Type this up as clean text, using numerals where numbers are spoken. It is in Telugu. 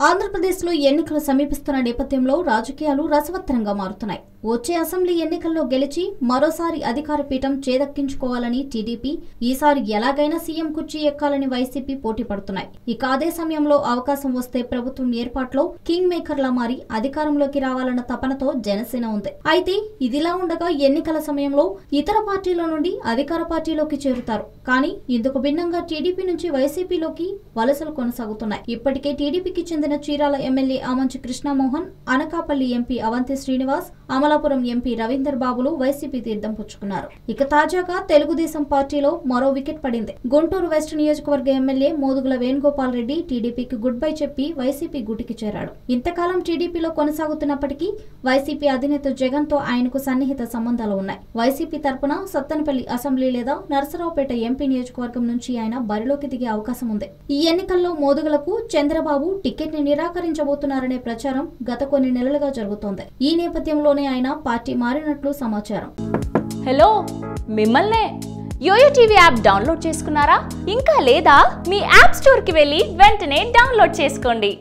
ఆంధ్రప్రదేశ్లో ఎన్నికలు సమీపిస్తున్న నేపథ్యంలో రాజకీయాలు రసవత్తరంగా మారుతున్నాయి. వచ్చే అసెంబ్లీ ఎన్నికల్లో గెలిచి మరోసారి అధికార పీఠం చేదక్కించుకోవాలని టీడీపీ, ఈసారి ఎలాగైనా సీఎం కుర్చీ ఎక్కాలని వైసీపీ పోటీ పడుతున్నాయి. ఇక అదే సమయంలో అవకాశం వస్తే ప్రభుత్వం ఏర్పాట్లో కింగ్ మేకర్లా మారి అధికారంలోకి రావాలన్న తపనతో జనసేన ఉంది. అయితే ఇదిలా ఉండగా ఎన్నికల సమయంలో ఇతర పార్టీల నుండి అధికార పార్టీలోకి చేరుతారు. కానీ ఇందుకు భిన్నంగా టీడీపీ నుంచి వైసీపీలోకి వలసలు కొనసాగుతున్నాయి. ఇప్పటికే టీడీపీకి చెందిన Chirala MLA Amanchi Krishnamohan, Anakapalli MP Avanthi Srinivas, Amalapuram MP Ravinder బాబులు వైసీపీ తీర్థం పుచ్చుకున్నారు. ఇక తాజాగా తెలుగుదేశం పార్టీలో మరో వికెట్ పడింది. గుంటూరు వెస్ట్ నియోజకవర్గ ఎమ్మెల్యే మోదుగుల వేణుగోపాల్ రెడ్డి టీడీపీకి గుడ్ బై చెప్పి వైసీపీ గూటికి చేరాడు. ఇంతకాలం టీడీపీలో కొనసాగుతున్నప్పటికీ వైసీపీ అధినేత జగన్ తో ఆయనకు సన్నిహిత సంబంధాలు ఉన్నాయి. వైసీపీ తరపున సత్తెనపల్లి అసెంబ్లీ లేదా నరసరావుపేట ఎంపీ నియోజకవర్గం నుంచి ఆయన బరిలోకి దిగే అవకాశం ఉంది. ఈ ఎన్నికల్లో మోదుగులకు చంద్రబాబు టికెట్ ని నిరాకరించబోతున్నారనే ప్రచారం గత కొన్ని నెలలుగా జరుగుతోంది. ఈ నేపథ్యంలోనే ఆయన పార్టీ మారినట్లు సమాచారం. హలో, మిమ్మల్నే యోయో టీవీ యాప్ డౌన్లోడ్ చేసుకున్నారా? ఇంకా లేదా? మీ యాప్ స్టోర్ కి వెళ్ళి వెంటనే డౌన్లోడ్ చేసుకోండి.